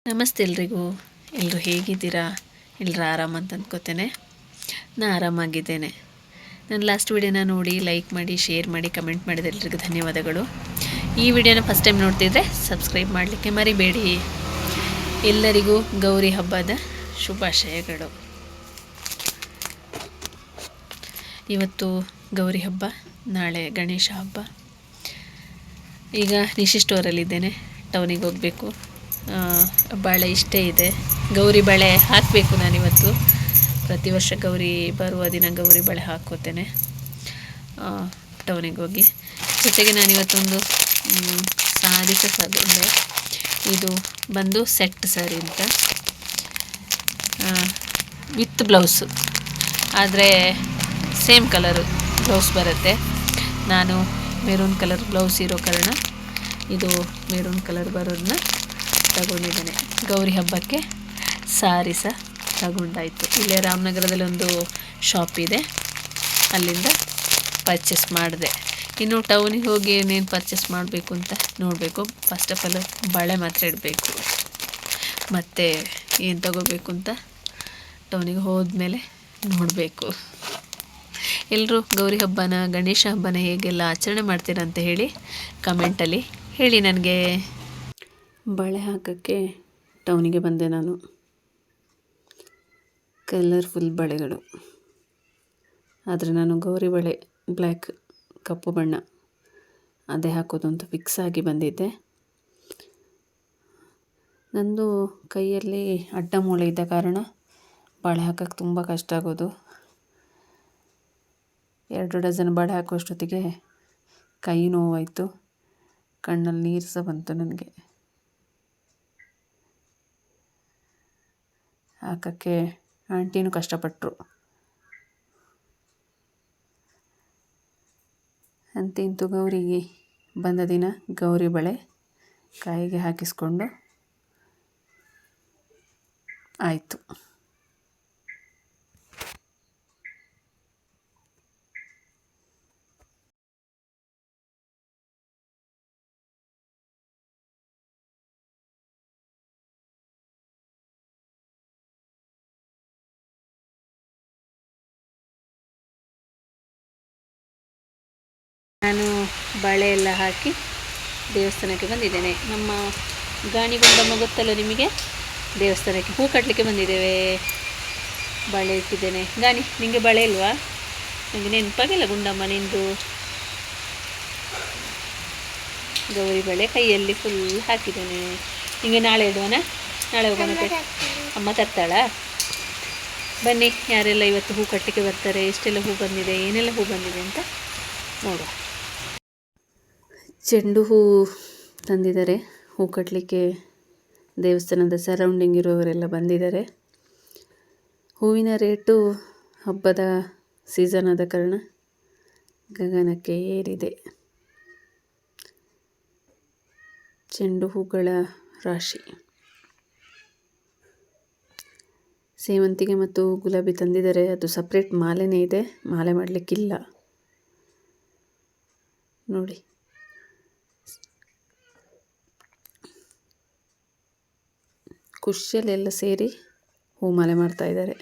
ನಮಸ್ತೆ ಎಲ್ರಿಗೂ. ಎಲ್ಲರೂ ಹೇಗಿದ್ದೀರಾ? ಎಲ್ಲರೂ ಆರಾಮ ಅಂತ ಅಂದ್ಕೋತೇನೆ. ನಾನು ಆರಾಮಾಗಿದ್ದೇನೆ. ನನ್ನ ಲಾಸ್ಟ್ ವಿಡಿಯೋನ ನೋಡಿ ಲೈಕ್ ಮಾಡಿ, ಶೇರ್ ಮಾಡಿ, ಕಮೆಂಟ್ ಮಾಡಿದ ಎಲ್ರಿಗೂ ಧನ್ಯವಾದಗಳು. ಈ ವಿಡಿಯೋನ ಫಸ್ಟ್ ಟೈಮ್ ನೋಡ್ತಿದ್ರೆ ಸಬ್ಸ್ಕ್ರೈಬ್ ಮಾಡಲಿಕ್ಕೆ ಮರಿಬೇಡಿ. ಎಲ್ಲರಿಗೂ ಗೌರಿ ಹಬ್ಬದ ಶುಭಾಶಯಗಳು. ಇವತ್ತು ಗೌರಿ ಹಬ್ಬ, ನಾಳೆ ಗಣೇಶ ಹಬ್ಬ. ಈಗ ನಿಶಿ ಸ್ಟೋರಲ್ಲಿದ್ದೇನೆ. ಟೌನಿಗೆ ಹೋಗಬೇಕು. ಬಳೆ ಇಷ್ಟೇ ಇದೆ. ಗೌರಿ ಬಳೆ ಹಾಕಬೇಕು ನಾನಿವತ್ತು. ಪ್ರತಿ ವರ್ಷ ಗೌರಿ ಬರುವ ದಿನ ಗೌರಿ ಬಳೆ ಹಾಕ್ಕೋತೇನೆ ಟೌನಿಗೆ ಹೋಗಿ. ಜೊತೆಗೆ ನಾನಿವತ್ತೊಂದು ಸಾರಿ ತಗೊಂಡೆ. ಇದು ಬಂದು ಸೆಟ್ ಸ್ಯಾರಿ ಅಂತ, ವಿತ್ ಬ್ಲೌಸು, ಆದರೆ ಸೇಮ್ ಕಲರು ಬ್ಲೌಸ್ ಬರುತ್ತೆ. ನಾನು ಮೆರೂನ್ ಕಲರ್ ಬ್ಲೌಸ್ ಇರೋ ಕಾರಣ ಇದು ಮೆರೂನ್ ಕಲರ್ ಬರೋದನ್ನ ತಗೊಂಡಿದ್ದೇನೆ. ಗೌರಿ ಹಬ್ಬಕ್ಕೆ ಸಾರಿ ಸಹ ತಗೊಂಡಾಯಿತು. ಇಲ್ಲೇ ರಾಮನಗರದಲ್ಲಿ ಒಂದು ಶಾಪ್ ಇದೆ, ಅಲ್ಲಿಂದ ಪರ್ಚೇಸ್ ಮಾಡಿದೆ. ಇನ್ನು ಟೌನಿಗೆ ಹೋಗಿ ಏನೇನು ಪರ್ಚೇಸ್ ಮಾಡಬೇಕು ಅಂತ ನೋಡಬೇಕು. ಫಸ್ಟ್ ಆಫ್ ಆಲ್ ಬಳೆ ಮಾತ್ರ ಇಡಬೇಕು, ಮತ್ತು ಏನು ತಗೋಬೇಕು ಅಂತ ಟೌನಿಗೆ ಹೋದ್ಮೇಲೆ ನೋಡಬೇಕು. ಎಲ್ಲರೂ ಗೌರಿ ಹಬ್ಬನ, ಗಣೇಶ ಹಬ್ಬನ ಹೇಗೆಲ್ಲ ಆಚರಣೆ ಮಾಡ್ತೀರಾ ಅಂತ ಹೇಳಿ ಕಮೆಂಟಲ್ಲಿ ಹೇಳಿ ನನಗೆ. ಬಳೆ ಹಾಕೋಕ್ಕೆ ಟೌನಿಗೆ ಬಂದೆ ನಾನು. ಕಲರ್ಫುಲ್ ಬಳೆಗಳು, ಆದರೆ ನಾನು ಗೌರಿ ಬಳೆ ಬ್ಲ್ಯಾಕ್, ಕಪ್ಪು ಬಣ್ಣ ಅದೇ ಹಾಕೋದು ಅಂತ ಫಿಕ್ಸ್ ಆಗಿ ಬಂದಿದ್ದೆ. ನಂದು ಕೈಯಲ್ಲಿ ಅಡ್ಡ ಮೂಳೆ ಇದ್ದ ಕಾರಣ ಬಳೆ ಹಾಕೋಕ್ಕೆ ತುಂಬ ಕಷ್ಟ ಆಗೋದು. 2 ಡಜನ್ ಬಳೆ ಹಾಕುವಷ್ಟೊತ್ತಿಗೆ ಕೈ ನೋವಾಯಿತು, ಕಣ್ಣಲ್ಲಿ ನೀರು ಸಹ ಬಂತು ನನಗೆ. ಹಾಕೋಕ್ಕೆ ಆಂಟಿನೂ ಕಷ್ಟಪಟ್ಟರು. ಅಂತಿಂತೂ ಗೌರಿಗೆ ಬಂದ ದಿನ ಗೌರಿ ಬಳೆ ಕೈಗೆ ಹಾಕಿಸ್ಕೊಂಡು ಆಯಿತು. ನಾನು ಬಳೆ ಎಲ್ಲ ಹಾಕಿ ದೇವಸ್ಥಾನಕ್ಕೆ ಬಂದಿದ್ದೇನೆ. ನಮ್ಮ ಗಾಣಿಗೊಂಡಮ್ಮ ಗೊತ್ತಲ್ಲ ನಿಮಗೆ, ದೇವಸ್ಥಾನಕ್ಕೆ ಹೂ ಕಟ್ಟಲಿಕ್ಕೆ ಬಂದಿದ್ದೇವೆ. ಬಳೆ ಇಟ್ಟಿದ್ದೇನೆ. ಗಾಣಿ, ನಿಮಗೆ ಬಳೆ ಇಲ್ವಾ? ನನಗೆ ನೆನಪಾಗಿಲ್ಲ ಗುಂಡಮ್ಮ ನಿಂದು. ಗೌರಿ ಬಳೆ ಕೈಯಲ್ಲಿ ಫುಲ್ ಹಾಕಿದ್ದೇನೆ. ನಿಮಗೆ ನಾಳೆ ಇಡುವನ? ನಾಳೆ ಹೋಗೋಣ. ಅಮ್ಮ ತರ್ತಾಳಾ? ಬನ್ನಿ, ಯಾರೆಲ್ಲ ಇವತ್ತು ಹೂ ಕಟ್ಟಲಿಕ್ಕೆ ಬರ್ತಾರೆ, ಎಷ್ಟೆಲ್ಲ ಹೂ ಬಂದಿದೆ, ಏನೆಲ್ಲ ಹೂ ಬಂದಿದೆ ಅಂತ ನೋಡುವ. ಚೆಂಡು ಹೂ ತಂದಿದ್ದಾರೆ ಹೂ ಕಟ್ಟಲಿಕ್ಕೆ. ದೇವಸ್ಥಾನದ ಸರೌಂಡಿಂಗ್ ಇರುವವರೆಲ್ಲ ಬಂದಿದ್ದಾರೆ. ಹೂವಿನ ರೇಟು ಹಬ್ಬದ ಸೀಸನ್ ಆದ ಕಾರಣ ಗಗನಕ್ಕೆ ಏರಿದೆ. ಚೆಂಡು ಹೂಗಳ ರಾಶಿ. ಸೇವಂತಿಗೆ ಮತ್ತು ಗುಲಾಬಿ ತಂದಿದ್ದಾರೆ. ಅದು ಸಪ್ರೇಟ್ ಮಾಲೆನೇ ಇದೆ, ಮಾಲೆ ಮಾಡಲಿಕ್ಕಿಲ್ಲ ನೋಡಿ. ಖುಷಿಯಲ್ಲೆಲ್ಲ ಸೇರಿ ಹೂ ಮಾಲೆ ಮಾಡ್ತಾ ಇದ್ದಾರೆ.